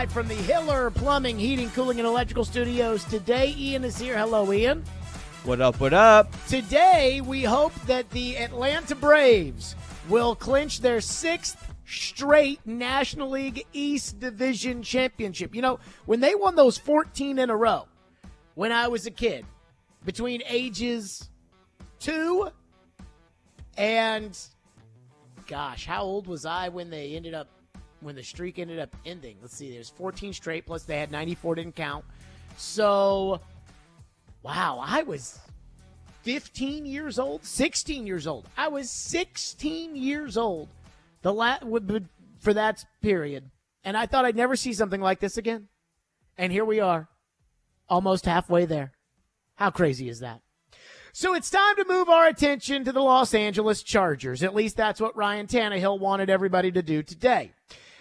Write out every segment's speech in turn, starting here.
From the Hiller Plumbing, Heating, Cooling, and Electrical Studios today, Ian is here. Hello, Ian. What up, what up? Today, we hope that the Atlanta Braves will clinch their 6th straight National League East Division championship. You know, when they won those 14 in a row, when I was a kid, between ages 2 and, gosh, how old was I when the streak ended up ending? Let's see, there's 14 straight, plus they had 94, didn't count. So, wow, I was 15 years old, 16 years old. I was 16 years old for that period. And I thought I'd never see something like this again. And here we are, almost halfway there. How crazy is that? So it's time to move our attention to the Los Angeles Chargers. At least that's what Ryan Tannehill wanted everybody to do today.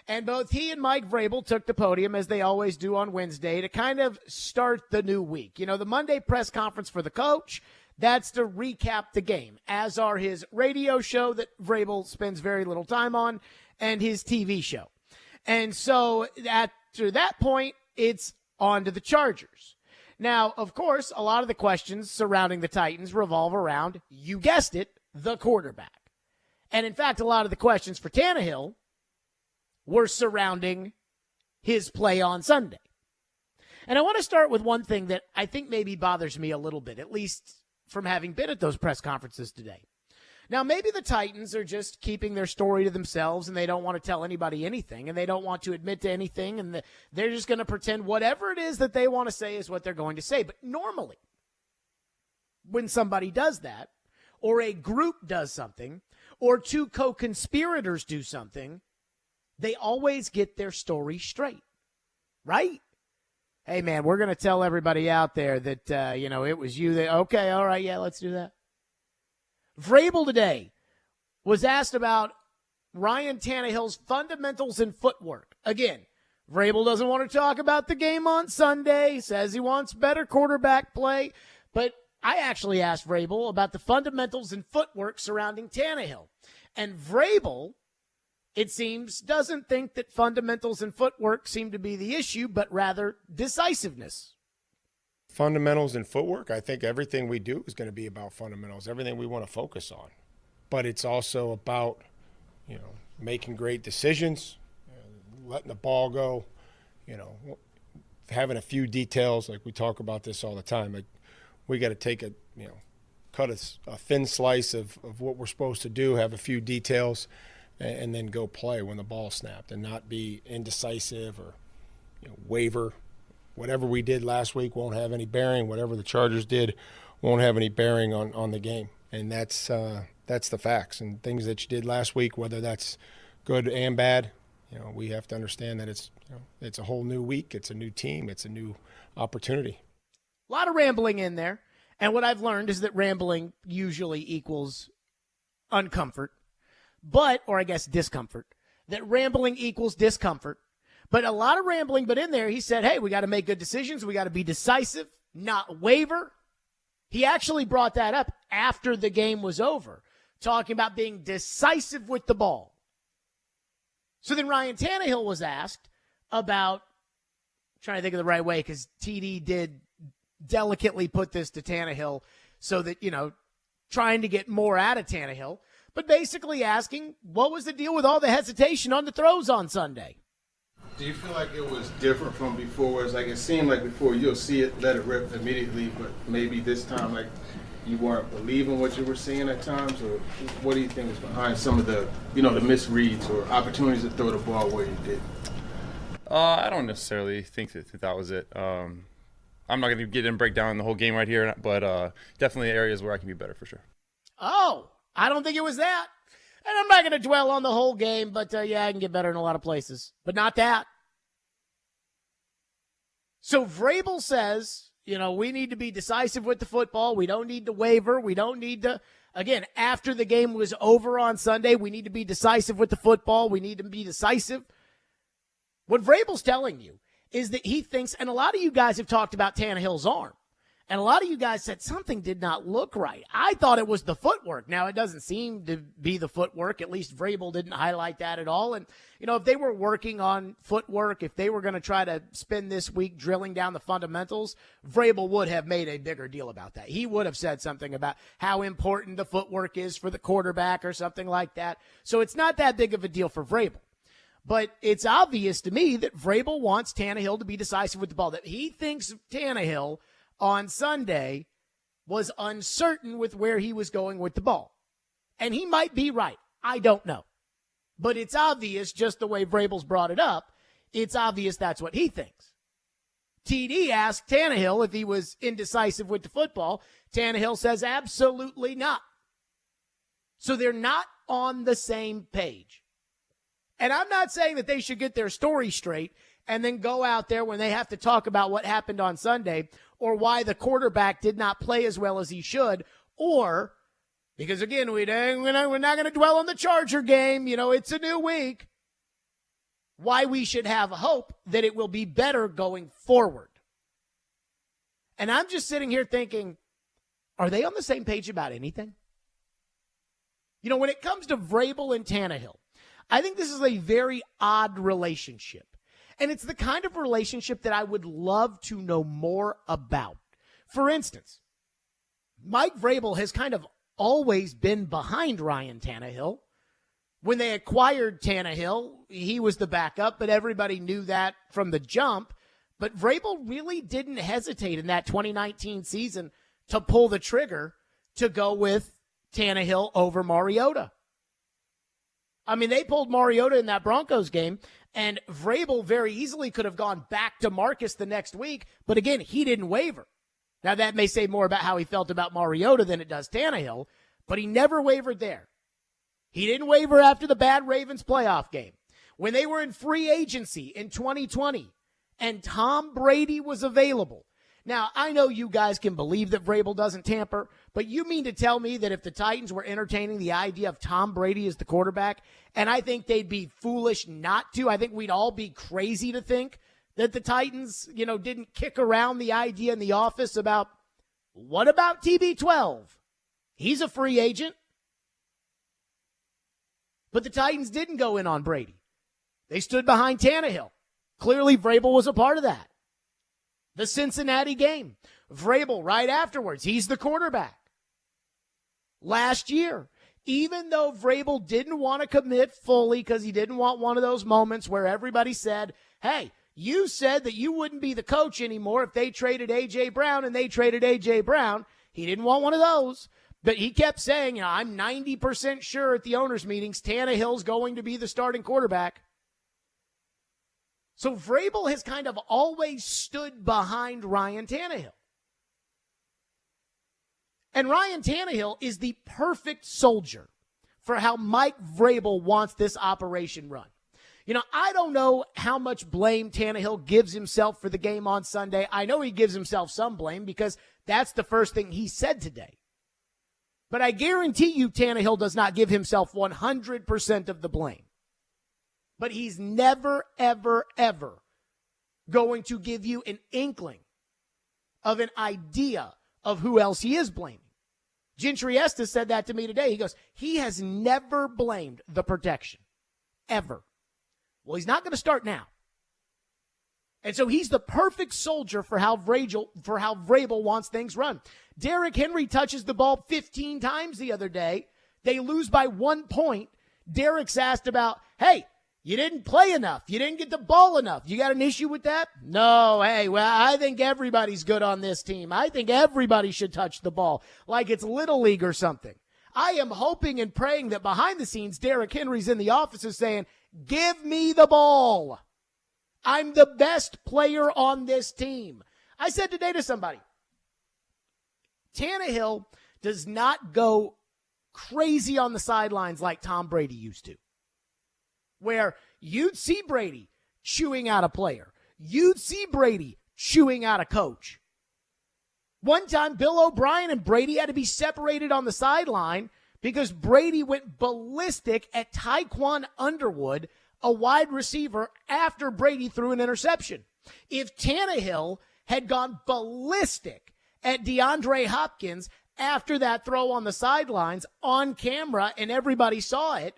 And both he and Mike Vrabel took the podium, as they always do on Wednesday, to kind of start the new week. You know, the Monday press conference for the coach, that's to recap the game, as are his radio show that Vrabel spends very little time on, and his TV show. And so after that point, it's on to the Chargers. Now, of course, a lot of the questions surrounding the Titans revolve around, you guessed it, the quarterback. And in fact, a lot of the questions for Tannehill were surrounding his play on Sunday. And I want to start with one thing that I think maybe bothers me a little bit, at least from having been at those press conferences today. Now, maybe the Titans are just keeping their story to themselves, and they don't want to tell anybody anything, and they don't want to admit to anything, and they're just going to pretend whatever it is that they want to say is what they're going to say. But normally, when somebody does that, or a group does something, or two co-conspirators do something, they always get their story straight, right? Hey, man, we're going to tell everybody out there that, it was you. Okay, all right, yeah, let's do that. Vrabel today was asked about Ryan Tannehill's fundamentals and footwork. Again, Vrabel doesn't want to talk about the game on Sunday, says he wants better quarterback play, but I actually asked Vrabel about the fundamentals and footwork surrounding Tannehill. And Vrabel, it seems, doesn't think that fundamentals and footwork seem to be the issue, but rather decisiveness. Fundamentals and footwork, I think everything we do is going to be about fundamentals, everything we want to focus on. But it's also about, making great decisions, letting the ball go, having a few details. Like we talk about this all the time. Like we got to take cut a thin slice of what we're supposed to do, have a few details, and then go play when the ball's snapped and not be indecisive or waver. Whatever we did last week won't have any bearing. Whatever the Chargers did won't have any bearing on the game. And that's the facts. And things that you did last week, whether that's good and bad, we have to understand that it's a whole new week. It's a new team. It's a new opportunity. A lot of rambling in there. And what I've learned is that rambling usually equals uncomfort. Or I guess discomfort. That rambling equals discomfort. But a lot of rambling, but in there he said, hey, we got to make good decisions. We got to be decisive, not waver. He actually brought that up after the game was over, talking about being decisive with the ball. So then Ryan Tannehill was asked about, trying to think of the right way, because TD did delicately put this to Tannehill so that, trying to get more out of Tannehill, but basically asking, what was the deal with all the hesitation on the throws on Sunday? Do you feel like it was different from before? Where it's like it seemed like before you'll see it, let it rip immediately, but maybe this time like you weren't believing what you were seeing at times, or what do you think is behind some of the the misreads or opportunities to throw the ball where you did? I don't necessarily think that was it. I'm not going to get in and break down the whole game right here, but definitely areas where I can be better for sure. Oh, I don't think it was that. And I'm not going to dwell on the whole game, but I can get better in a lot of places. But not that. So Vrabel says, we need to be decisive with the football. We don't need to waver. We don't need to, again, after the game was over on Sunday, we need to be decisive with the football. We need to be decisive. What Vrabel's telling you is that he thinks, and a lot of you guys have talked about Tannehill's arm, And a lot of you guys said something did not look right. I thought it was the footwork. Now, it doesn't seem to be the footwork. At least Vrabel didn't highlight that at all. And, if they were working on footwork, if they were going to try to spend this week drilling down the fundamentals, Vrabel would have made a bigger deal about that. He would have said something about how important the footwork is for the quarterback or something like that. So it's not that big of a deal for Vrabel. But it's obvious to me that Vrabel wants Tannehill to be decisive with the ball, that he thinks Tannehill on Sunday was uncertain with where he was going with the ball. And he might be right. I don't know. But it's obvious, just the way Vrabel's brought it up, it's obvious that's what he thinks. TD asked Tannehill if he was indecisive with the football. Tannehill says absolutely not. So they're not on the same page. And I'm not saying that they should get their story straight and then go out there when they have to talk about what happened on Sunday or why the quarterback did not play as well as he should, or because, again, we're not going to dwell on the Charger game. It's a new week. Why we should have hope that it will be better going forward. And I'm just sitting here thinking, are they on the same page about anything? When it comes to Vrabel and Tannehill, I think this is a very odd relationship. And it's the kind of relationship that I would love to know more about. For instance, Mike Vrabel has kind of always been behind Ryan Tannehill. When they acquired Tannehill, he was the backup, but everybody knew that from the jump. But Vrabel really didn't hesitate in that 2019 season to pull the trigger to go with Tannehill over Mariota. I mean, they pulled Mariota in that Broncos game, and Vrabel very easily could have gone back to Marcus the next week. But again, he didn't waver. Now, that may say more about how he felt about Mariota than it does Tannehill, but he never wavered there. He didn't waver after the bad Ravens playoff game. When they were in free agency in 2020 and Tom Brady was available. Now, I know you guys can believe that Vrabel doesn't tamper, but you mean to tell me that if the Titans were entertaining the idea of Tom Brady as the quarterback, and I think they'd be foolish not to, I think we'd all be crazy to think that the Titans, didn't kick around the idea in the office about, what about TB12? He's a free agent. But the Titans didn't go in on Brady. They stood behind Tannehill. Clearly, Vrabel was a part of that. The Cincinnati game, Vrabel right afterwards, he's the quarterback. Last year, even though Vrabel didn't want to commit fully because he didn't want one of those moments where everybody said, hey, you said that you wouldn't be the coach anymore if they traded A.J. Brown, and they traded A.J. Brown. He didn't want one of those. But he kept saying, I'm 90% sure at the owners' meetings Tannehill's going to be the starting quarterback. So Vrabel has kind of always stood behind Ryan Tannehill. And Ryan Tannehill is the perfect soldier for how Mike Vrabel wants this operation run. I don't know how much blame Tannehill gives himself for the game on Sunday. I know he gives himself some blame because that's the first thing he said today. But I guarantee you Tannehill does not give himself 100% of the blame. But he's never, ever, ever going to give you an inkling of an idea of who else he is blaming. Gentry Estes said that to me today. He goes, he has never blamed the protection, ever. Well, he's not going to start now. And so he's the perfect soldier for how Vrabel wants things run. Derrick Henry touches the ball 15 times the other day. They lose by 1 point. Derrick's asked about, hey, you didn't play enough. You didn't get the ball enough. You got an issue with that? No, hey, well, I think everybody's good on this team. I think everybody should touch the ball like it's Little League or something. I am hoping and praying that behind the scenes, Derrick Henry's in the office saying, give me the ball. I'm the best player on this team. I said today to somebody, Tannehill does not go crazy on the sidelines like Tom Brady used to, where you'd see Brady chewing out a player. You'd see Brady chewing out a coach. One time, Bill O'Brien and Brady had to be separated on the sideline because Brady went ballistic at Tyquan Underwood, a wide receiver, after Brady threw an interception. If Tannehill had gone ballistic at DeAndre Hopkins after that throw on the sidelines on camera and everybody saw it,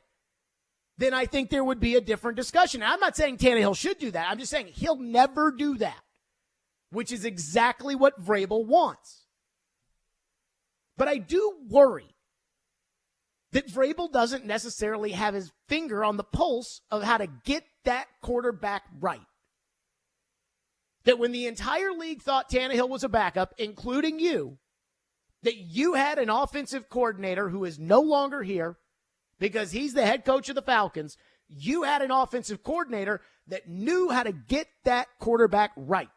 then I think there would be a different discussion. I'm not saying Tannehill should do that. I'm just saying he'll never do that, which is exactly what Vrabel wants. But I do worry that Vrabel doesn't necessarily have his finger on the pulse of how to get that quarterback right. That when the entire league thought Tannehill was a backup, including you, that you had an offensive coordinator who is no longer here because he's the head coach of the Falcons. You had an offensive coordinator that knew how to get that quarterback right.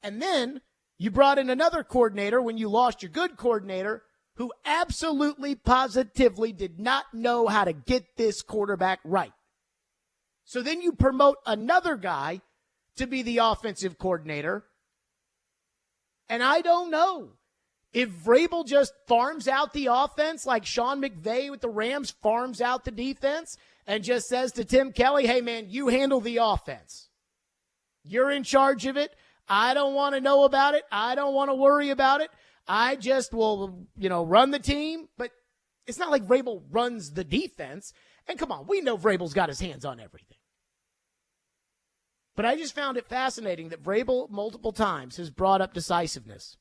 And then you brought in another coordinator when you lost your good coordinator who absolutely, positively did not know how to get this quarterback right. So then you promote another guy to be the offensive coordinator. And I don't know if Vrabel just farms out the offense like Sean McVay with the Rams farms out the defense and just says to Tim Kelly, hey, man, you handle the offense. You're in charge of it. I don't want to know about it. I don't want to worry about it. I just will, run the team. But it's not like Vrabel runs the defense. And come on, we know Vrabel's got his hands on everything. But I just found it fascinating that Vrabel multiple times has brought up decisiveness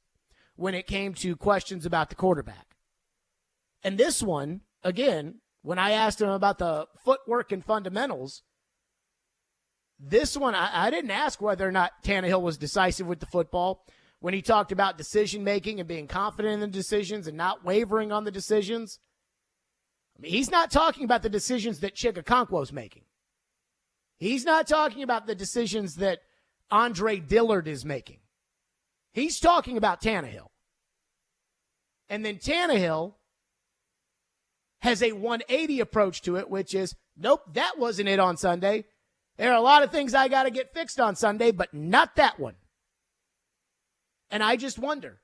when it came to questions about the quarterback. And this one, again, when I asked him about the footwork and fundamentals, this one, I didn't ask whether or not Tannehill was decisive with the football. When he talked about decision-making and being confident in the decisions and not wavering on the decisions, I mean, he's not talking about the decisions that Chigakonkwo's making. He's not talking about the decisions that Andre Dillard is making. He's talking about Tannehill. And then Tannehill has a 180 approach to it, which is, nope, that wasn't it on Sunday. There are a lot of things I got to get fixed on Sunday, but not that one. And I just wonder,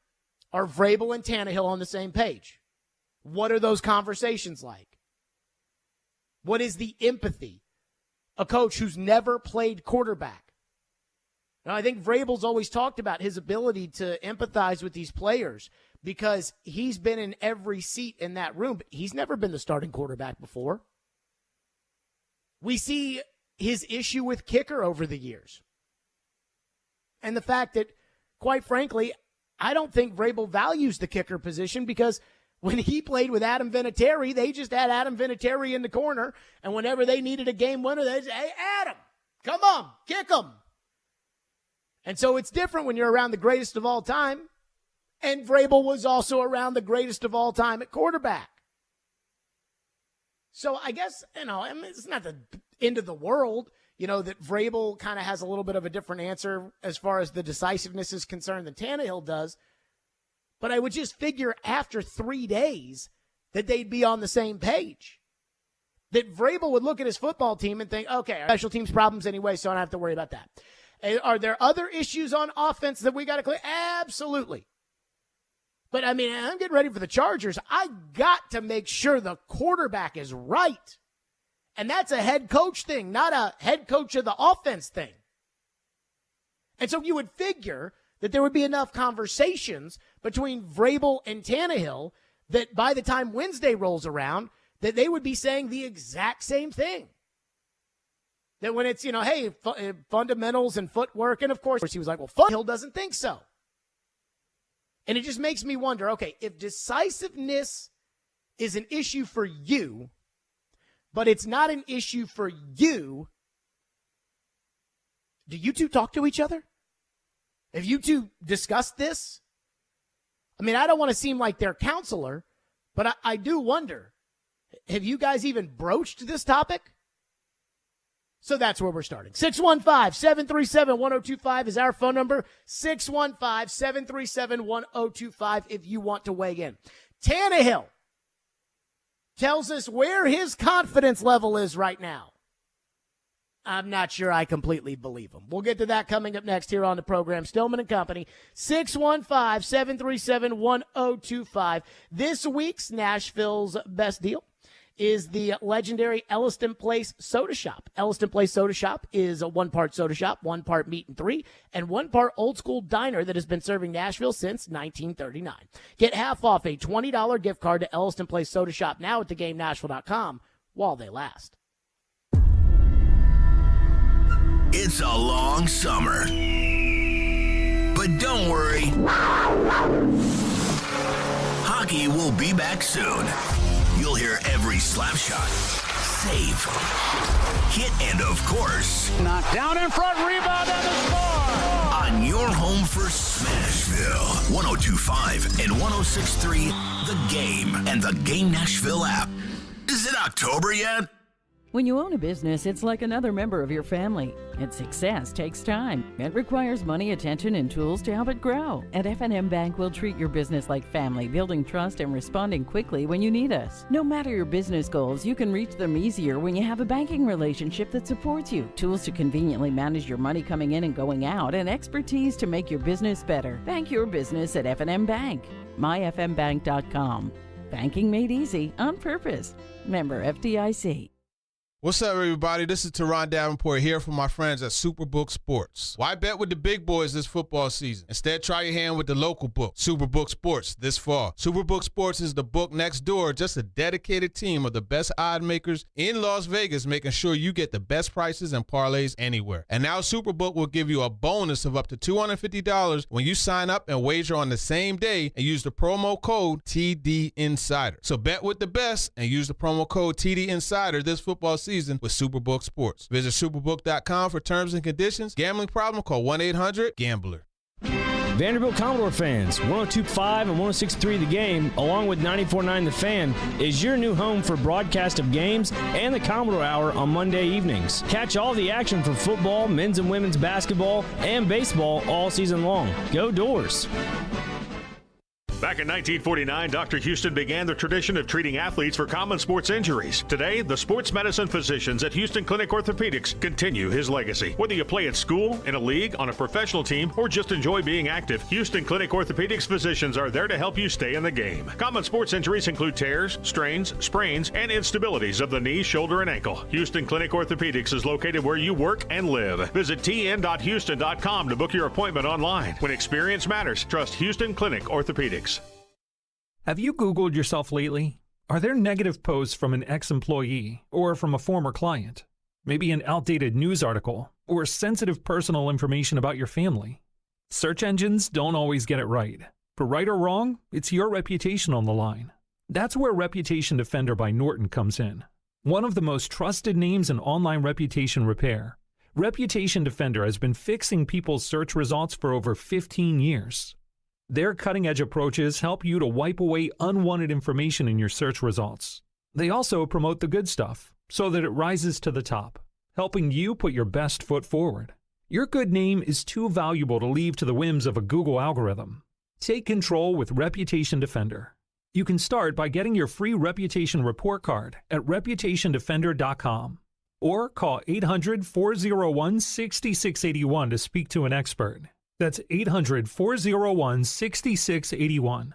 are Vrabel and Tannehill on the same page? What are those conversations like? What is the empathy? A coach who's never played quarterback. Now, I think Vrabel's always talked about his ability to empathize with these players because he's been in every seat in that room, but he's never been the starting quarterback before. We see his issue with kicker over the years. And the fact that, quite frankly, I don't think Vrabel values the kicker position because when he played with Adam Vinatieri, they just had Adam Vinatieri in the corner, and whenever they needed a game winner, they'd say, hey, Adam, come on, kick him. And so it's different when you're around the greatest of all time, and Vrabel was also around the greatest of all time at quarterback. So I guess, it's not the end of the world, that Vrabel kind of has a little bit of a different answer as far as the decisiveness is concerned than Tannehill does. But I would just figure after 3 days that they'd be on the same page. That Vrabel would look at his football team and think, okay, special teams problems anyway, so I don't have to worry about that. Are there other issues on offense that we got to clear? Absolutely. But, I'm getting ready for the Chargers. I got to make sure the quarterback is right. And that's a head coach thing, not a head coach of the offense thing. And so you would figure that there would be enough conversations between Vrabel and Tannehill that by the time Wednesday rolls around, that they would be saying the exact same thing. That when it's, hey, fundamentals and footwork, and of course he was like, well, Tannehill doesn't think so. And it just makes me wonder, okay, if decisiveness is an issue for you, but it's not an issue for you, do you two talk to each other? Have you two discussed this? I don't want to seem like their counselor, but I do wonder, have you guys even broached this topic? So that's where we're starting. 615-737-1025 is our phone number. 615-737-1025 if you want to weigh in. Tannehill tells us where his confidence level is right now. I'm not sure I completely believe him. We'll get to that coming up next here on the program. Stillman and Company, 615-737-1025. This week's Nashville's Best Deal is the legendary Elliston Place Soda Shop. Elliston Place Soda Shop is a 1-part soda shop, 1-part meat and 3, and 1-part old school diner that has been serving Nashville since 1939. Get half off a $20 gift card to Elliston Place Soda Shop now at thegamenashville.com while they last. It's a long summer. But don't worry. Hockey will be back soon. You'll hear every slap shot, save, hit, and of course, knocked down in front, rebound, and the score! On your home for Smashville. 102.5 and 106.3, The Game and the Game Nashville app. Is it October yet? When you own a business, it's like another member of your family. Its success takes time. It requires money, attention, and tools to help it grow. At F&M Bank, we'll treat your business like family, building trust and responding quickly when you need us. No matter your business goals, you can reach them easier when you have a banking relationship that supports you, tools to conveniently manage your money coming in and going out, and expertise to make your business better. Bank your business at F&M Bank. myfmbank.com. Banking made easy on purpose. Member FDIC. What's up, everybody? This is Teron Davenport here from my friends at Superbook Sports. Why bet with the big boys this football season? Instead, try your hand with the local book, Superbook Sports, this fall. Superbook Sports is the book next door, just a dedicated team of the best odd makers in Las Vegas, making sure you get the best prices and parlays anywhere. And now Superbook will give you a bonus of up to $250 when you sign up and wager on the same day and use the promo code TDInsider. So bet with the best and use the promo code TDInsider this football season with Superbook Sports. Visit superbook.com for terms and conditions. Gambling problem? Call 1-800-GAMBLER. Vanderbilt Commodore fans, 102.5 and 106.3 The Game, along with 94.9 The Fan, is your new home for broadcast of games and the Commodore Hour on Monday evenings. Catch all the action for football, men's and women's basketball, and baseball all season long. Go Doors! Back in 1949, Dr. Houston began the tradition of treating athletes for common sports injuries. Today, the sports medicine physicians at Houston Clinic Orthopedics continue his legacy. Whether you play at school, in a league, on a professional team, or just enjoy being active, Houston Clinic Orthopedics physicians are there to help you stay in the game. Common sports injuries include tears, strains, sprains, and instabilities of the knee, shoulder, and ankle. Houston Clinic Orthopedics is located where you work and live. Visit tn.houston.com to book your appointment online. When experience matters, trust Houston Clinic Orthopedics. Have you Googled yourself lately? Are there negative posts from an ex-employee or from a former client? Maybe an outdated news article or sensitive personal information about your family? Search engines don't always get it right. For right or wrong, it's your reputation on the line. That's where Reputation Defender by Norton comes in. One of the most trusted names in online reputation repair, Reputation Defender has been fixing people's search results for over 15 years. Their cutting-edge approaches help you to wipe away unwanted information in your search results. They also promote the good stuff so that it rises to the top, helping you put your best foot forward. Your good name is too valuable to leave to the whims of a Google algorithm. Take control with Reputation Defender. You can start by getting your free reputation report card at reputationdefender.com or call 800-401-6681 to speak to an expert. That's 800-401-6681.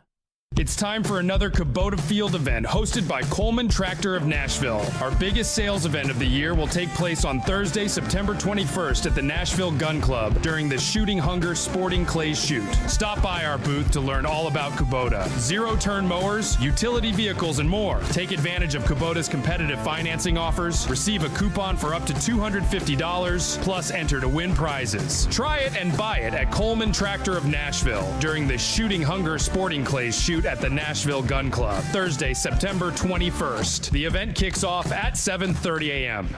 It's time for another Kubota Field event hosted by Coleman Tractor of Nashville. Our biggest sales event of the year will take place on Thursday, September 21st at the Nashville Gun Club during the Shooting Hunger Sporting Clays Shoot. Stop by our booth to learn all about Kubota, zero-turn mowers, utility vehicles, and more. Take advantage of Kubota's competitive financing offers, receive a coupon for up to $250, plus enter to win prizes. Try it and buy it at Coleman Tractor of Nashville during the Shooting Hunger Sporting Clays Shoot at the Nashville Gun Club, Thursday, September 21st. The event kicks off at 7:30 a.m.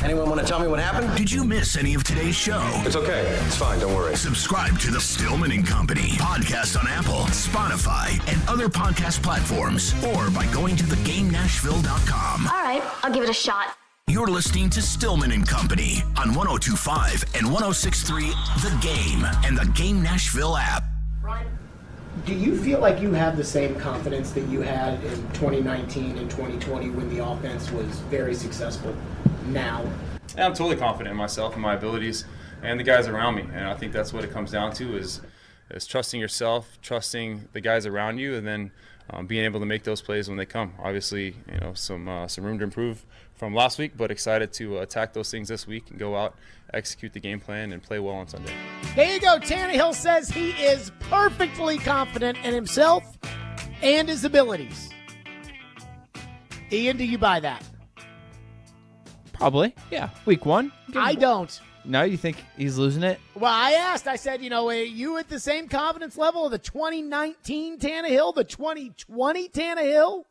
Anyone want to tell me what happened? Did you miss any of today's show? It's okay. It's fine. Don't worry. Subscribe to the Stillman and Company podcast on Apple, Spotify, and other podcast platforms, or by going to thegamenashville.com. All right, I'll give it a shot. You're listening to Stillman and Company on 102.5 and 106.3 The Game and the Game Nashville app. Do you feel like you have the same confidence that you had in 2019 and 2020 when the offense was very successful now? Yeah, I'm totally confident in myself and my abilities and the guys around me. And I think that's what it comes down to is trusting yourself, trusting the guys around you, and then being able to make those plays when they come. Obviously, some room to improve from last week, but excited to attack those things this week and go out, execute the game plan, and play well on Sunday. There you go. Tannehill says he is perfectly confident in himself and his abilities. Ian, do you buy that? Probably, yeah. Week 1. I don't. No, you think he's losing it? Well, I asked. I said, are you at the same confidence level of the 2019 Tannehill, the 2020 Tannehill?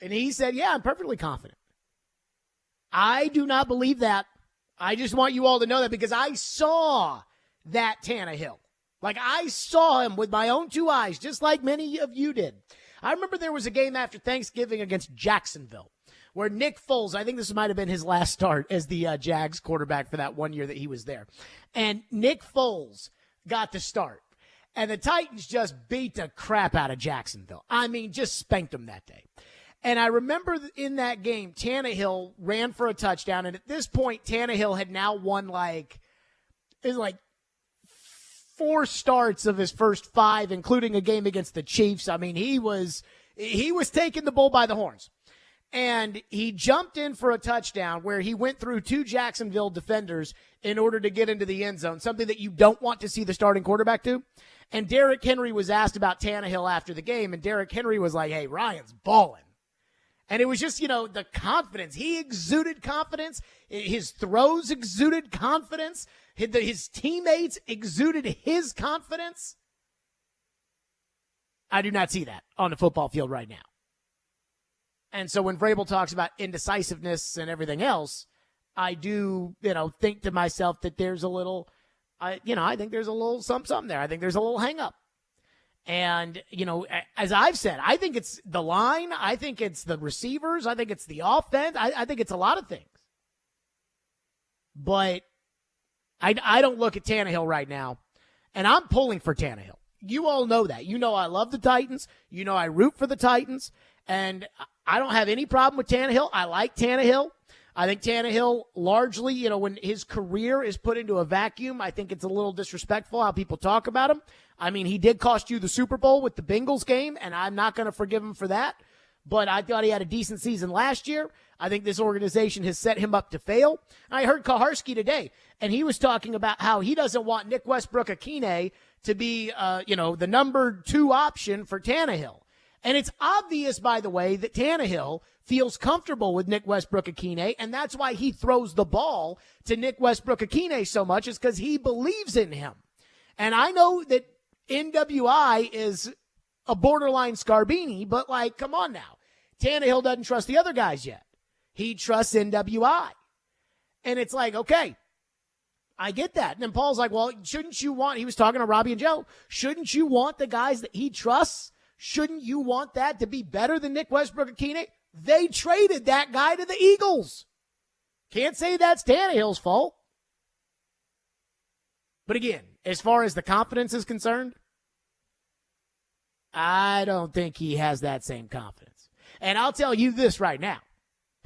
And he said, yeah, I'm perfectly confident. I do not believe that. I just want you all to know that because I saw that Tannehill. Like, I saw him with my own 2 eyes, just like many of you did. I remember there was a game after Thanksgiving against Jacksonville where Nick Foles, I think this might have been his last start as the Jags quarterback for that 1 year that he was there. And Nick Foles got to start. And the Titans just beat the crap out of Jacksonville. I mean, just spanked them that day. And I remember in that game, Tannehill ran for a touchdown. And at this point, Tannehill had now won it was like 4 starts of his first 5, including a game against the Chiefs. I mean, he was taking the bull by the horns. And he jumped in for a touchdown where he went through 2 Jacksonville defenders in order to get into the end zone, something that you don't want to see the starting quarterback do. And Derrick Henry was asked about Tannehill after the game, and Derrick Henry was like, hey, Ryan's balling. And it was just, the confidence. He exuded confidence. His throws exuded confidence. His teammates exuded his confidence. I do not see that on the football field right now. And so when Vrabel talks about indecisiveness and everything else, I do, think to myself that there's a little, I think there's a little something there. I think there's a little hang up. And, as I've said, I think it's the line. I think it's the receivers. I think it's the offense. I think it's a lot of things. But I don't look at Tannehill right now, and I'm pulling for Tannehill. You all know that. I love the Titans. I root for the Titans. And I don't have any problem with Tannehill. I like Tannehill. I think Tannehill largely, when his career is put into a vacuum, I think it's a little disrespectful how people talk about him. I mean, he did cost you the Super Bowl with the Bengals game, and I'm not going to forgive him for that. But I thought he had a decent season last year. I think this organization has set him up to fail. I heard Kaharski today, and he was talking about how he doesn't want Nick Westbrook-Akine to be, the number 2 option for Tannehill. And it's obvious, by the way, that Tannehill feels comfortable with Nick Westbrook-Akine, and that's why he throws the ball to Nick Westbrook-Akine so much, is because he believes in him. And I know that NWI is a borderline Scarbini, but, come on now. Tannehill doesn't trust the other guys yet. He trusts NWI. And it's like, okay, I get that. And then Paul's like, well, shouldn't you want, he was talking to Robbie and Joe, shouldn't you want the guys that he trusts? Shouldn't you want that to be better than Nick Westbrook-Akine? They traded that guy to the Eagles. Can't say that's Tannehill's fault. But again, as far as the confidence is concerned, I don't think he has that same confidence. And I'll tell you this right now.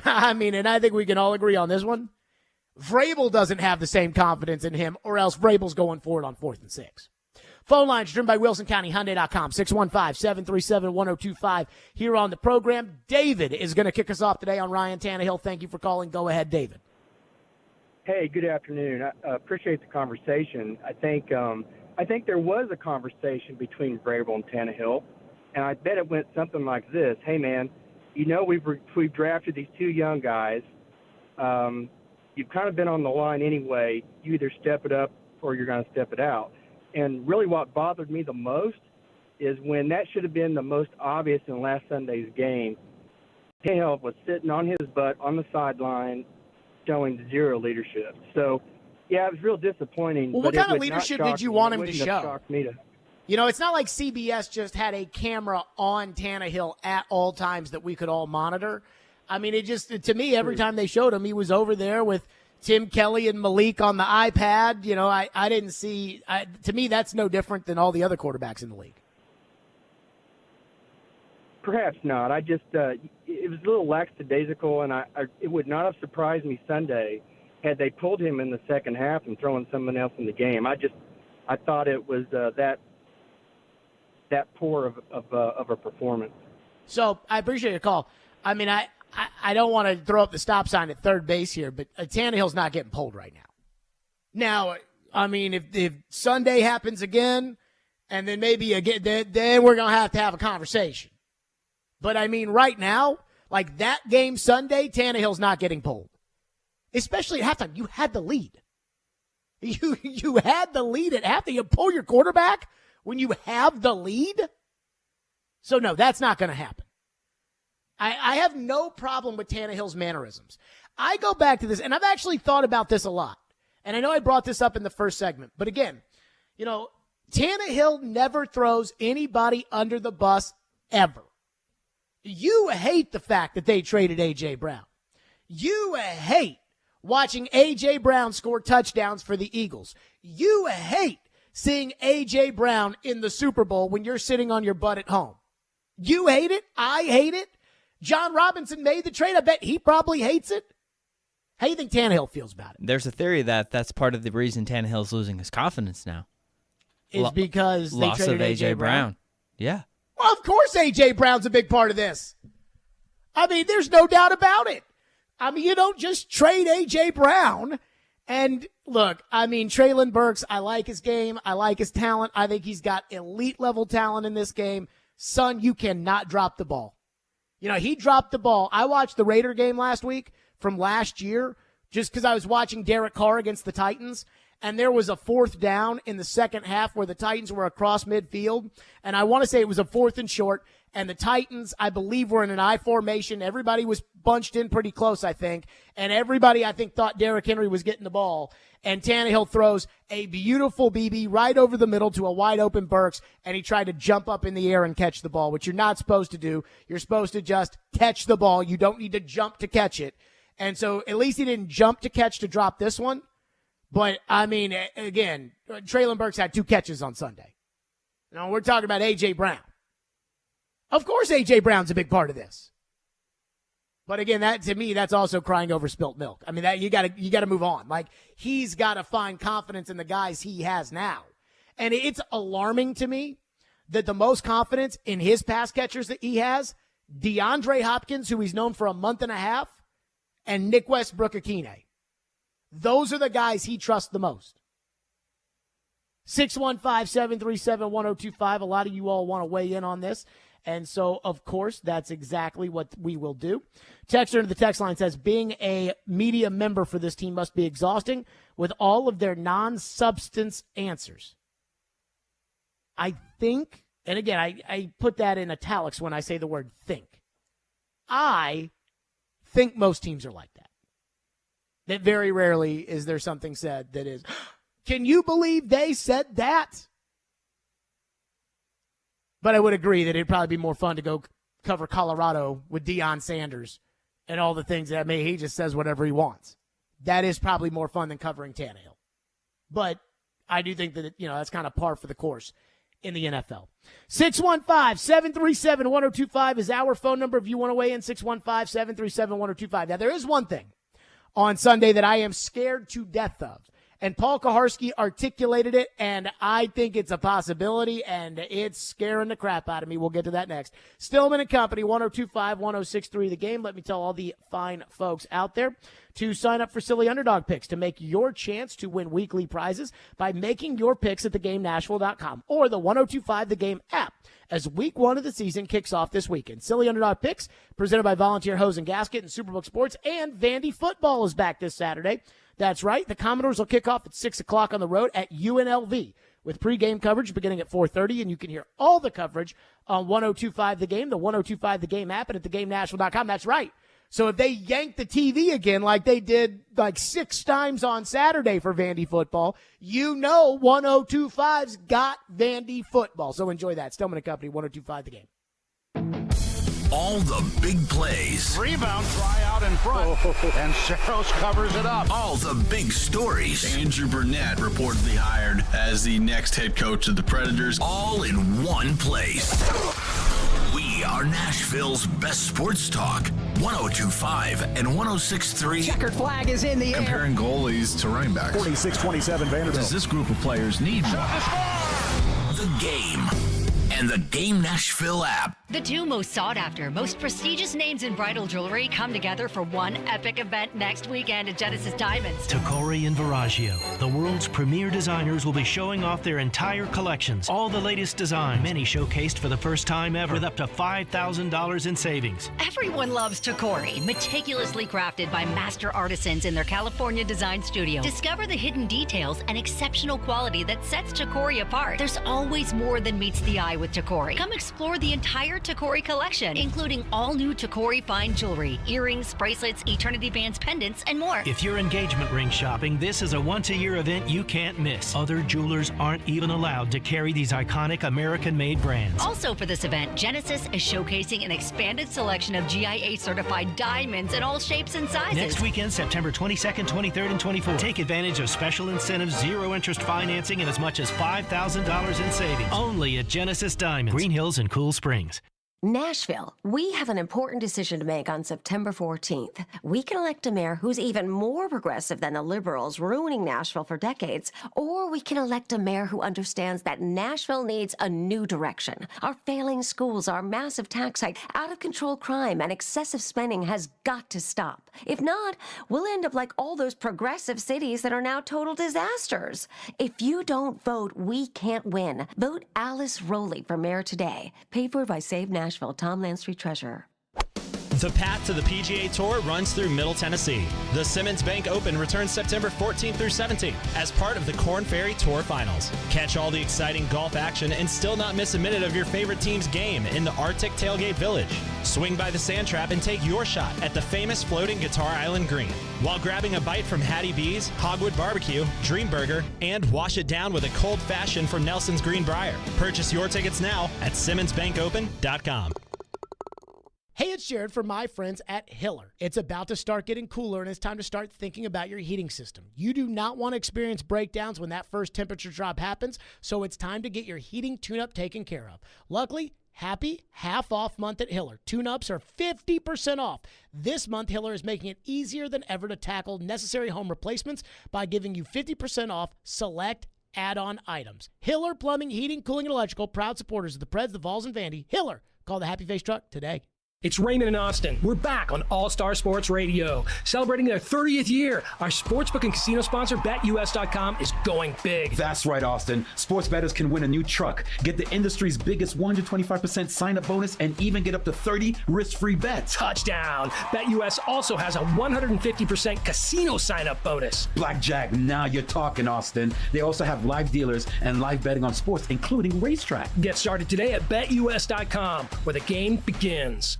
And I think we can all agree on this one. Vrabel doesn't have the same confidence in him, or else Vrabel's going for it on 4th and 6. Phone lines driven by WilsonCountyHyundai.com, 615-737-1025 here on the program. David is going to kick us off today on Ryan Tannehill. Thank you for calling. Go ahead, David. Hey, good afternoon. I appreciate the conversation. I think there was a conversation between Vrabel and Tannehill, and I bet it went something like this. Hey, man, we've drafted these 2 young guys. You've kind of been on the line anyway. You either step it up or you're going to step it out. And really what bothered me the most is when that should have been the most obvious in last Sunday's game, Tannehill was sitting on his butt on the sideline showing 0 leadership. So, yeah, it was real disappointing. Well, what kind of leadership did you want him to show? You know, it's not like CBS just had a camera on Tannehill at all times that we could all monitor. I mean, it just, to me, every time they showed him, he was over there with Tim Kelly and Malik on the iPad. You know, I didn't see, to me, that's no different than all the other quarterbacks in the league. Perhaps not. I just, it was a little lackadaisical, and it would not have surprised me Sunday had they pulled him in the second half and thrown someone else in the game. I thought it was that that poor of a performance. So I appreciate your call. I mean, I don't want to throw up the stop sign at third base here, but Tannehill's not getting pulled right now. Now, I mean, if Sunday happens again, and then maybe again, then we're going to have a conversation. But I mean, right now, like that game Sunday, Tannehill's not getting pulled. Especially at halftime. You had the lead. You had the lead at halftime. You pull your quarterback when you have the lead? So, no, that's not going to happen. I have no problem with Tannehill's mannerisms. I go back to this, and I've actually thought about this a lot. And I know I brought this up in the first segment. But again, you know, Tannehill never throws anybody under the bus ever. You hate the fact that they traded A.J. Brown. You hate watching A.J. Brown score touchdowns for the Eagles. You hate seeing A.J. Brown in the Super Bowl when you're sitting on your butt at home. You hate it. I hate it. John Robinson made the trade. I bet he probably hates it. How do you think Tannehill feels about it? There's a theory that that's part of the reason Tannehill's losing his confidence now. Is because they loss traded of A.J. Brown. Yeah. Well, of course A.J. Brown's a big part of this. I mean, there's no doubt about it. I mean, you don't just trade A.J. Brown. And look, I mean, Treylon Burks, I like his game. I like his talent. I think he's got elite level talent in this game. Son, you cannot drop the ball. You know, he dropped the ball. I watched the Raider game last week from last year just because I was watching Derek Carr against the Titans. And there was a 4th down in the second half where the Titans were across midfield. And I want to say it was a 4th and short. And the Titans, I believe, were in an I formation. Everybody was bunched in pretty close, I think. And everybody, I think, thought Derrick Henry was getting the ball. And Tannehill throws a beautiful BB right over the middle to a wide open Burks. And he tried to jump up in the air and catch the ball, which you're not supposed to do. You're supposed to just catch the ball. You don't need to jump to catch it. And so at least he didn't jump to catch to drop this one. But, I mean, again, Treylon Burks had 2 catches on Sunday. Now, we're talking about A.J. Brown. Of course A.J. Brown's a big part of this. But again, that to me, that's also crying over spilt milk. I mean, that you gotta move on. Like, he's got to find confidence in the guys he has now. And it's alarming to me that the most confidence in his pass catchers that he has, DeAndre Hopkins, who he's known for a month and a half, and Nick Westbrook-Akine. Those are the guys he trusts the most. 615-737-1025. A lot of you all want to weigh in on this. And so, of course, that's exactly what we will do. Texter to the text line says, being a media member for this team must be exhausting with all of their non-substance answers. I think, and again, I put that in italics when I say the word think. I think most teams are like that. That very rarely is there something said that is, can you believe they said that? But I would agree that it'd probably be more fun to go cover Colorado with Deion Sanders and all the things that he just says whatever he wants. That is probably more fun than covering Tannehill. But I do think that, that's kind of par for the course in the NFL. 615-737-1025 is our phone number if you want to weigh in, 615-737-1025. Now, there is one thing on Sunday that I am scared to death of. And Paul Kaharski articulated it, and I think it's a possibility, and it's scaring the crap out of me. We'll get to that next. Stillman and Company, 102.5-106.3 The Game. Let me tell all the fine folks out there to sign up for Silly Underdog Picks to make your chance to win weekly prizes by making your picks at thegamenashville.com or the 102.5 The Game app as week 1 of the season kicks off this weekend. Silly Underdog Picks presented by Volunteer Hose and Gasket and Superbook Sports, and Vandy football is back this Saturday. That's right. The Commodores will kick off at 6 o'clock on the road at UNLV with pregame coverage beginning at 4:30, and you can hear all the coverage on 102.5 The Game, the 102.5 The Game app, and at thegamenashville.com. That's right. So if they yank the TV again like they did like 6 times on Saturday for Vandy football, 102.5's got Vandy football. So enjoy that. Stillman and Company, 102.5 The Game. All the big plays. Rebound, try out in front, and Saros covers it up. All the big stories. Andrew Burnett reportedly hired as the next head coach of the Predators, all in one place. We are Nashville's best sports talk. 102.5 and 106.3. Checkered flag is in the air. Comparing goalies to running backs. 46-27 Vanderbilt. Does this group of players need more? The Game. and the Game Nashville app. The two most sought-after, most prestigious names in bridal jewelry come together for one epic event next weekend at Genesis Diamonds. Tacori and Viraggio, the world's premier designers, will be showing off their entire collections. All the latest designs, many showcased for the first time ever, with up to $5,000 in savings. Everyone loves Tacori, meticulously crafted by master artisans in their California design studio. Discover the hidden details and exceptional quality that sets Tacori apart. There's always more than meets the eye with Tacori. Come explore the entire Tacori collection, including all new Tacori fine jewelry, earrings, bracelets, eternity bands, pendants, and more. If you're engagement ring shopping, this is a once-a-year event you can't miss. Other jewelers aren't even allowed to carry these iconic American-made brands. Also for this event, Genesis is showcasing an expanded selection of GIA-certified diamonds in all shapes and sizes. Next weekend, September 22nd, 23rd, and 24th. Take advantage of special incentives, zero-interest financing, and as much as $5,000 in savings. Only at Genesis Diamonds, Green Hills, and Cool Springs. Nashville, we have an important decision to make on September 14th. We can elect a mayor who's even more progressive than the liberals ruining Nashville for decades, or we can elect a mayor who understands that Nashville needs a new direction. Our failing schools, our massive tax hike, out-of-control crime, and excessive spending has got to stop. If not, we'll end up like all those progressive cities that are now total disasters. If you don't vote, we can't win. Vote Alice Rowley for mayor today. Paid for by Save Nashville. Tom Landstreet, Treasurer. The path to the PGA Tour runs through Middle Tennessee. The Simmons Bank Open returns September 14th through 17th as part of the Korn Ferry Tour Finals. Catch all the exciting golf action and still not miss a minute of your favorite team's game in the Arctic Tailgate Village. Swing by the Sand Trap and take your shot at the famous floating Guitar Island Green while grabbing a bite from Hattie B's, Hogwood Barbecue, Dream Burger, and wash it down with a cold fashion from Nelson's Greenbrier. Purchase your tickets now at SimmonsBankOpen.com. Hey, it's Jared from my friends at Hiller. It's about to start getting cooler, and it's time to start thinking about your heating system. You do not want to experience breakdowns when that first temperature drop happens, so it's time to get your heating tune-up taken care of. Luckily, happy half-off month at Hiller. Tune-ups are 50% off. This month, Hiller is making it easier than ever to tackle necessary home replacements by giving you 50% off select add-on items. Hiller Plumbing, Heating, Cooling, and Electrical, proud supporters of the Preds, the Vols, and Vandy. Hiller, call the Happy Face Truck today. It's Raymond and Austin. We're back on All-Star Sports Radio. Celebrating their 30th year, our sportsbook and casino sponsor, BetUS.com, is going big. That's right, Austin. Sports bettors can win a new truck, get the industry's biggest 125% sign-up bonus, and even get up to 30 risk-free bets. Touchdown. BetUS also has a 150% casino sign-up bonus. Blackjack, now you're talking, Austin. They also have live dealers and live betting on sports, including racetrack. Get started today at BetUS.com, where the game begins.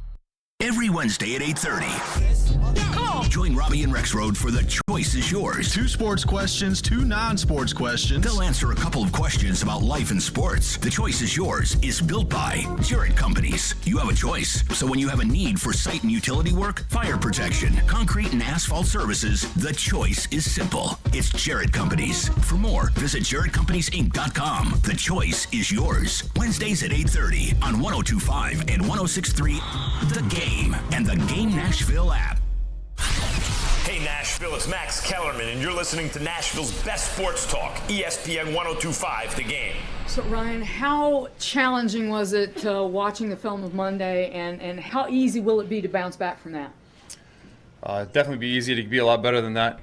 Every Wednesday at 8:30. Join Robbie and Rexroad for The Choice is Yours. 2 sports questions, 2 non-sports questions. They'll answer a couple of questions about life and sports. The Choice is Yours is built by Jarrett Companies. You have a choice. So when you have a need for site and utility work, fire protection, concrete and asphalt services, the choice is simple. It's Jarrett Companies. For more, visit JarrettCompaniesInc.com. The Choice is Yours. Wednesdays at 8:30 on 102.5 and 106.3 The Game and the Game Nashville app. Hey Nashville, it's Max Kellerman, and you're listening to Nashville's best sports talk, ESPN 102.5 The Game. So Ryan, how challenging was it watching the film of Monday, and how easy will it be to bounce back from that? Definitely be easy to be a lot better than that.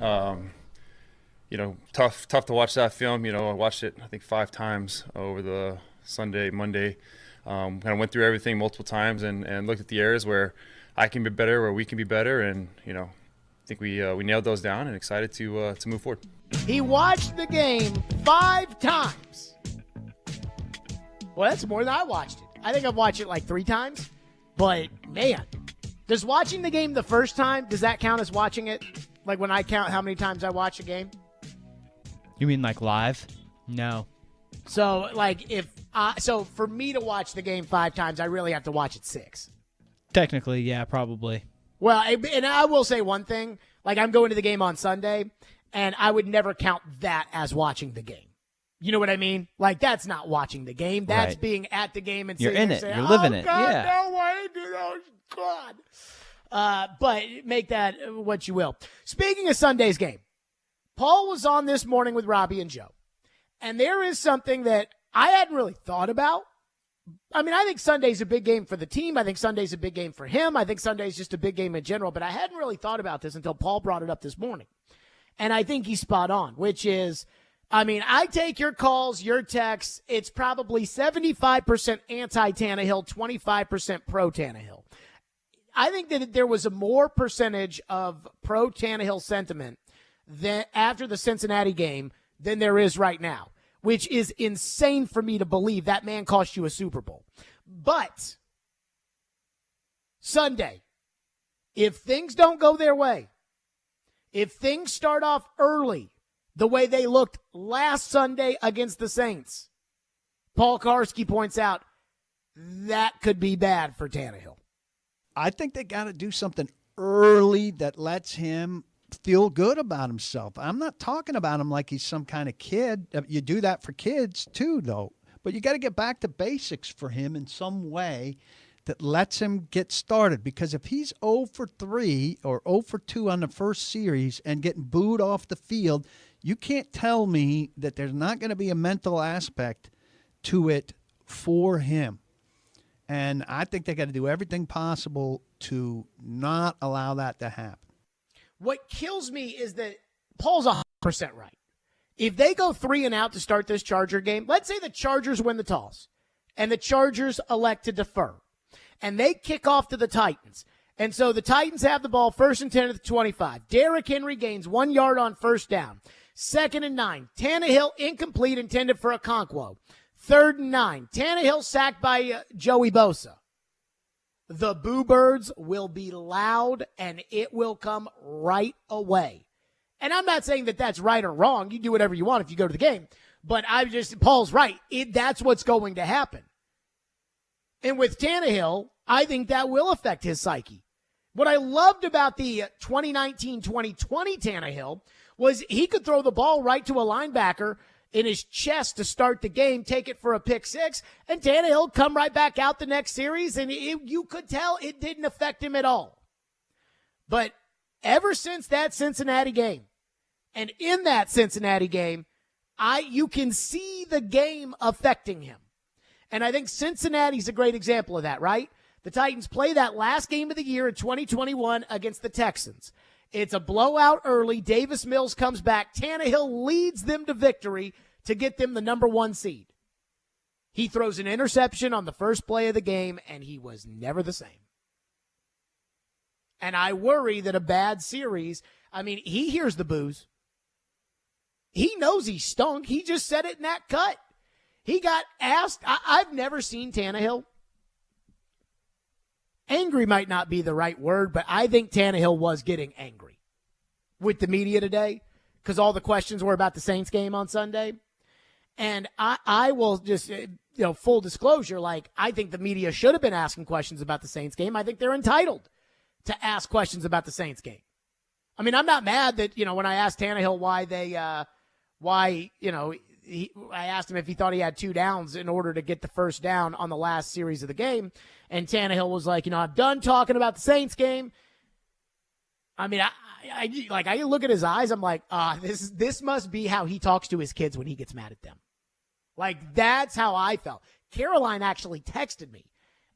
Tough to watch that film. I watched it I think 5 times over the Sunday, Monday. Kind of went through everything multiple times and looked at the areas where I can be better, where we can be better, and I think we nailed those down and excited to move forward. He watched the game 5 times. Well, that's more than I watched it. I think I've watched it like 3 times. But, man, does watching the game the first time, does that count as watching it? Like when I count how many times I watch a game? You mean like live? No. So, so for me to watch the game 5 times, I really have to watch it 6. Technically, yeah, probably. Well, and I will say one thing. Like, I'm going to the game on Sunday, and I would never count that as watching the game. You know what I mean? Like, that's not watching the game. That's being at the game and you're in it. Saying, you're living it. God, Yeah. no way, dude. Oh, God. But make that what you will. Speaking of Sunday's game, Paul was on this morning with Robbie and Joe. And there is something that I hadn't really thought about, I mean, I think Sunday's a big game for the team. I think Sunday's a big game for him. I think Sunday's just a big game in general. But I hadn't really thought about this until Paul brought it up this morning. And I think he's spot on, which is, I mean, I take your calls, your texts. It's probably 75% anti-Tannehill, 25% pro-Tannehill. I think that there was a more percentage of pro-Tannehill sentiment than after the Cincinnati game than there is right now, which is insane for me to believe. That man cost you a Super Bowl. But Sunday, if things don't go their way, if things start off early the way they looked last Sunday against the Saints, Paul Karski points out that could be bad for Tannehill. I think they got to do something early that lets him feel good about himself. I'm not talking about him like he's some kind of kid. You do that for kids too, though. But you got to get back to basics for him in some way that lets him get started. Because if he's 0 for 3 or 0 for 2 on the first series and getting booed off the field, you can't tell me that there's not going to be a mental aspect to it for him. And I think they got to do everything possible to not allow that to happen. What kills me is that Paul's 100% right. If they go 3 and out to start this Charger game, let's say the Chargers win the toss and the Chargers elect to defer and they kick off to the Titans. And so the Titans have the ball 1st and 10 at the 25. Derrick Henry gains 1 yard on first down. 2nd and 9. Tannehill incomplete, intended for Okonkwo. 3rd and 9. Tannehill sacked by Joey Bosa. The Boo Birds will be loud, and it will come right away. And I'm not saying that that's right or wrong. You do whatever you want if you go to the game. But Paul's right. That's what's going to happen. And with Tannehill, I think that will affect his psyche. What I loved about the 2019-2020 Tannehill was he could throw the ball right to a linebacker in his chest to start the game, take it for a pick six, and Tannehill come right back out the next series, and you could tell it didn't affect him at all. But ever since that Cincinnati game, and in that Cincinnati game, you can see the game affecting him. And I think Cincinnati's a great example of that, right? The Titans play that last game of the year in 2021 against the Texans. It's a blowout early. Davis Mills comes back. Tannehill leads them to victory to get them the number 1 seed. He throws an interception on the first play of the game, and he was never the same. And I worry that a bad series, I mean, he hears the boos. He knows he stunk. He just said it in that cut. He got asked. I've never seen Tannehill. Angry might not be the right word, but I think Tannehill was getting angry with the media today because all the questions were about the Saints game on Sunday. And I will just, full disclosure, I think the media should have been asking questions about the Saints game. I think they're entitled to ask questions about the Saints game. I mean, I'm not mad that, when I asked Tannehill I asked him if he thought he had 2 downs in order to get the first down on the last series of the game. And Tannehill was like, I'm done talking about the Saints game. I mean, I look at his eyes. I'm like, this must be how he talks to his kids when he gets mad at them. That's how I felt. Caroline actually texted me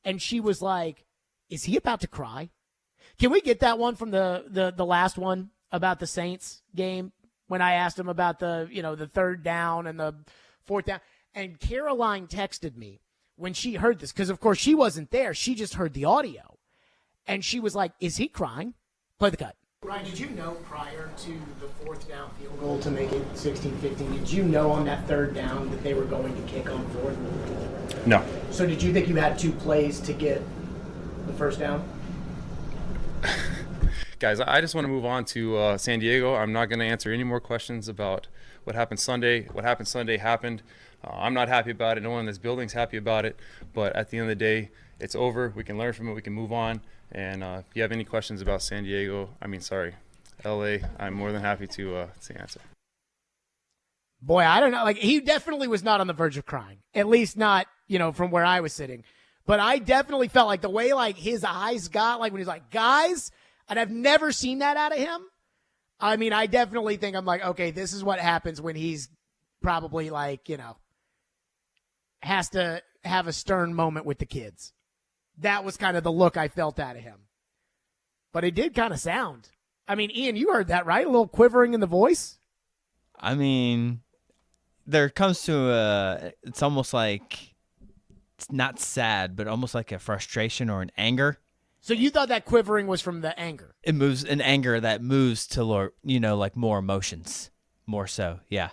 and she was like, is he about to cry? Can we get that one from the last one about the Saints game? When I asked him about the 3rd down and the 4th down. And Caroline texted me when she heard this, because, of course, she wasn't there. She just heard the audio. And she was like, is he crying? Play the cut. Ryan, did you know prior to the 4th down field goal to make it 16-15, did you know on that 3rd down that they were going to kick on 4th? No. So did you think you had 2 plays to get the first down? Guys, I just want to move on to San Diego. I'm not going to answer any more questions about what happened Sunday. What happened Sunday happened. I'm not happy about it. No one in this building's happy about it. But at the end of the day, it's over. We can learn from it. We can move on. And if you have any questions about LA, I'm more than happy to answer. Boy, I don't know. He definitely was not on the verge of crying. At least not, from where I was sitting. But I definitely felt like the way his eyes got, when he's like, guys. And I've never seen that out of him. I mean, I definitely think I'm like, okay, this is what happens when he's probably has to have a stern moment with the kids. That was kind of the look I felt out of him. But it did kind of sound. I mean, Ian, you heard that, right? A little quivering in the voice? I mean, there comes to it's almost like, it's not sad, but almost like a frustration or an anger. So you thought that quivering was from the anger? It moves, an anger that moves to, like more emotions, more so, yeah.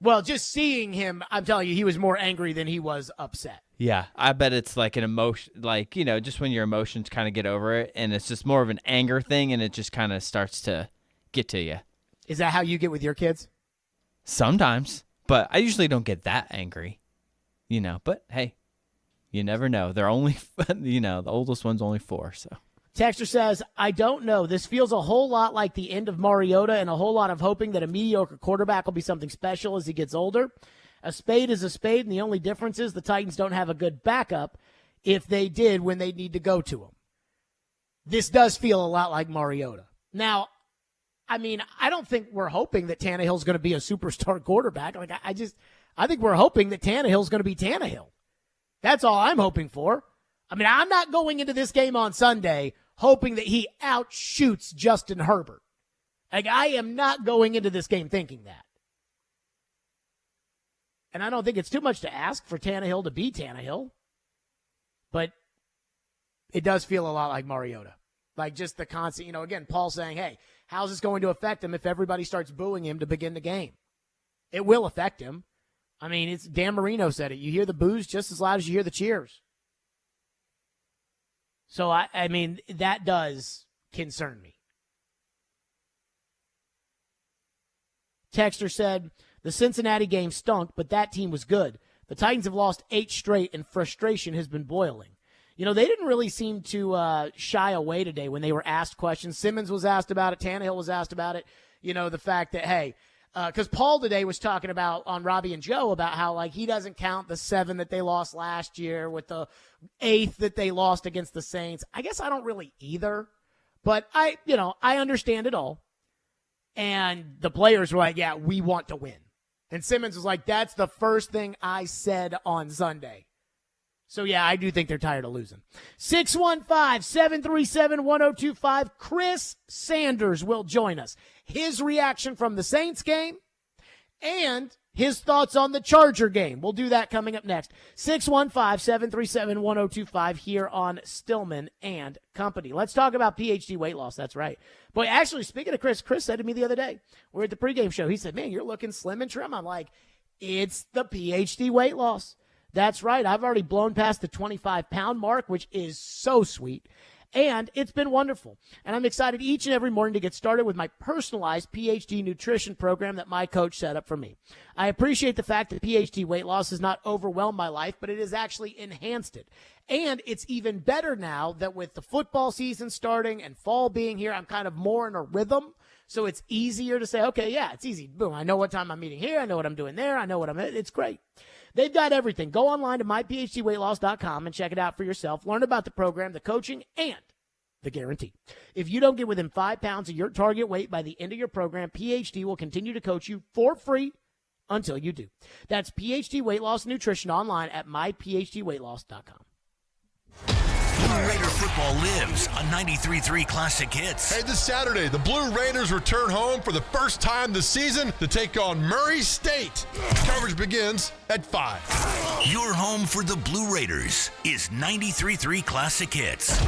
Well, just seeing him, I'm telling you, he was more angry than he was upset. Yeah, I bet it's like an emotion, like, just when your emotions kind of get over it, and it's just more of an anger thing, and it just kind of starts to get to you. Is that how you get with your kids? Sometimes, but I usually don't get that angry, but hey, you never know. They're only, the oldest one's only 4, so. Texter says, I don't know. This feels a whole lot like the end of Mariota and a whole lot of hoping that a mediocre quarterback will be something special as he gets older. A spade is a spade, and the only difference is the Titans don't have a good backup if they did when they need to go to him. This does feel a lot like Mariota. Now, I mean, I don't think we're hoping that Tannehill's going to be a superstar quarterback. Like, I think we're hoping that Tannehill's going to be Tannehill. That's all I'm hoping for. I mean, I'm not going into this game on Sunday hoping that he outshoots Justin Herbert. Like, I am not going into this game thinking that. And I don't think it's too much to ask for Tannehill to be Tannehill. But it does feel a lot like Mariota. Like, just the constant, again, Paul saying, hey, how's this going to affect him if everybody starts booing him to begin the game? It will affect him. I mean, it's Dan Marino said it. You hear the boos just as loud as you hear the cheers. So, I mean, that does concern me. Texter said, the Cincinnati game stunk, but that team was good. The Titans have lost 8 straight, and frustration has been boiling. They didn't really seem to shy away today when they were asked questions. Simmons was asked about it. Tannehill was asked about it. The fact that, hey, because Paul today was talking about on Robbie and Joe about how, like, he doesn't count the 7 that they lost last year with the 8th that they lost against the Saints. I guess I don't really either, but I understand it all. And the players were like, yeah, we want to win. And Simmons was like, that's the first thing I said on Sunday. So, yeah, I do think they're tired of losing. 615-737-1025. Chris Sanders will join us. His reaction from the Saints game and his thoughts on the Charger game. We'll do that coming up next. 615-737-1025 here on Stillman and Company. Let's talk about PhD weight loss. That's right. Boy, actually, speaking of Chris said to me the other day, we were at the pregame show. He said, man, you're looking slim and trim. I'm like, it's the PhD weight loss. That's right. I've already blown past the 25-pound mark, which is so sweet. And it's been wonderful. And I'm excited each and every morning to get started with my personalized PhD nutrition program that my coach set up for me. I appreciate the fact that PhD weight loss has not overwhelmed my life, but it has actually enhanced it. And it's even better now that with the football season starting and fall being here, I'm kind of more in a rhythm. So it's easier to say, okay, yeah, it's easy. Boom. I know what time I'm eating here. I know what I'm doing there. I know it's great. They've got everything. Go online to myphdweightloss.com and check it out for yourself. Learn about the program, the coaching, and the guarantee. If you don't get within 5 pounds of your target weight by the end of your program, PhD will continue to coach you for free until you do. That's PhD Weight Loss Nutrition online at myphdweightloss.com. Blue Raider football lives on 93.3 Classic Hits. Hey, this Saturday, the Blue Raiders return home for the first time this season to take on Murray State. Coverage begins at 5. Your home for the Blue Raiders is 93.3 Classic Hits.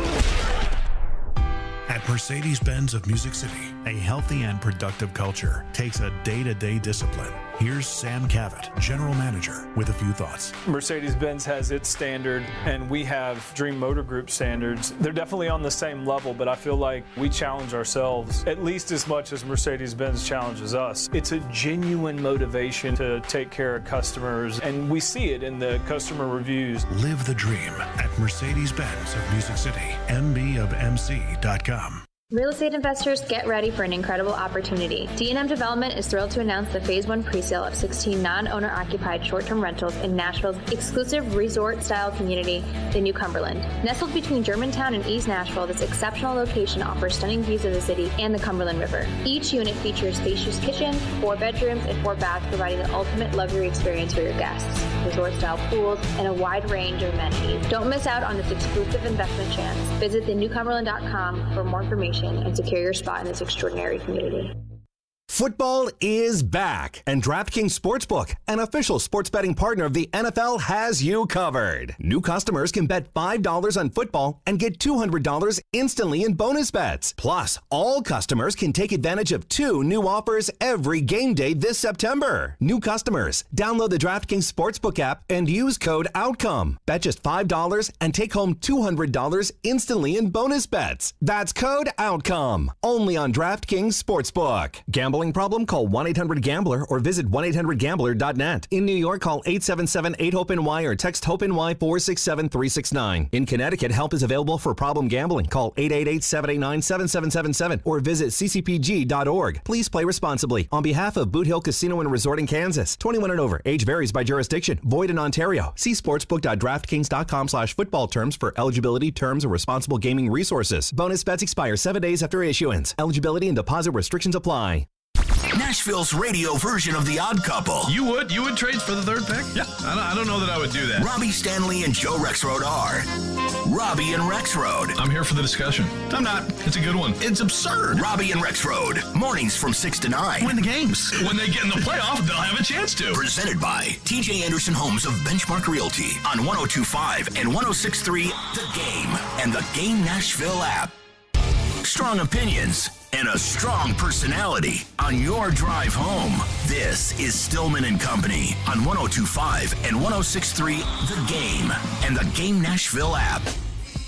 At Mercedes-Benz of Music City, a healthy and productive culture takes a day-to-day discipline. Here's Sam Cavett, General Manager, with a few thoughts. Mercedes-Benz has its standard, and we have Dream Motor Group standards. They're definitely on the same level, but I feel like we challenge ourselves at least as much as Mercedes-Benz challenges us. It's a genuine motivation to take care of customers, and we see it in the customer reviews. Live the dream at Mercedes-Benz of Music City, mbofmc.com. Real estate investors, get ready for an incredible opportunity. D&M Development is thrilled to announce the Phase 1 presale of 16 non-owner occupied short-term rentals in Nashville's exclusive resort-style community, the New Cumberland. Nestled between Germantown and East Nashville, this exceptional location offers stunning views of the city and the Cumberland River. Each unit features spacious kitchens, 4 bedrooms, and 4 baths, providing the ultimate luxury experience for your guests. Resort-style pools and a wide range of amenities. Don't miss out on this exclusive investment chance. Visit thenewcumberland.com for more information and secure your spot in this extraordinary community. Football is back, and DraftKings Sportsbook, an official sports betting partner of the NFL, has you covered. New customers can bet $5 on football and get $200 instantly in bonus bets. Plus, all customers can take advantage of 2 new offers every game day this September. New customers, download the DraftKings Sportsbook app and use code OUTCOME. Bet just $5 and take home $200 instantly in bonus bets. That's code OUTCOME. Only on DraftKings Sportsbook. Gambling problem? Call 1-800-GAMBLER or visit 1-800-GAMBLER.net. In New York, call 877-8-HOPE-NY or text HOPE-NY 467-369. In Connecticut, help is available for problem gambling. Call 888-789-7777 or visit ccpg.org. Please play responsibly. On behalf of Boot Hill Casino and Resort in Kansas, 21 and over. Age varies by jurisdiction. Void in Ontario. See sportsbook.draftkings.com/football terms for eligibility, terms, and responsible gaming resources. Bonus bets expire 7 days after issuance. Eligibility and deposit restrictions apply. Nashville's radio version of The Odd Couple. You would trade for the 3rd pick? Yeah, I don't know that I would do that. Robbie Stanley and Joe Rexrode are Robbie and Rexrode. I'm here for the discussion. I'm not. It's a good one. It's absurd. Robbie and Rexrode. Mornings from 6 to 9. Win the games. When they get in the playoff, they'll have a chance to. Presented by TJ Anderson Homes of Benchmark Realty on 102.5 and 106.3 The Game and the Game Nashville app. Strong opinions and a strong personality on your drive home. This is Stillman and Company on 102.5 and 106.3 The Game and the Game Nashville app.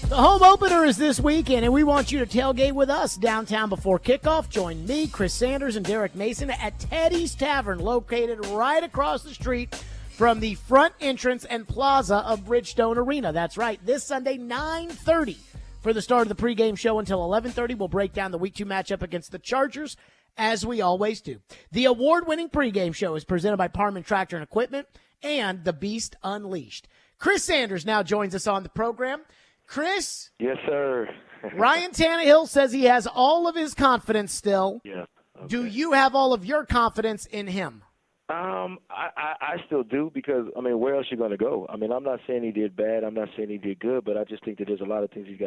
The home opener is this weekend, and we want you to tailgate with us downtown before kickoff. Join me, Chris Sanders, and Derek Mason at Teddy's Tavern, located right across the street from the front entrance and plaza of Bridgestone Arena. That's right, this Sunday, 9:30. For the start of the pregame show until 11:30, we'll break down the Week 2 matchup against the Chargers, as we always do. The award-winning pregame show is presented by Parman Tractor and Equipment and The Beast Unleashed. Chris Sanders now joins us on the program. Chris? Yes, sir. Ryan Tannehill says he has all of his confidence still. Yeah. Okay. Do you have all of your confidence in him? I still do because, where else are you going to go? I'm not saying he did bad. I'm not saying he did good, but I just think that there's a lot of things he's got to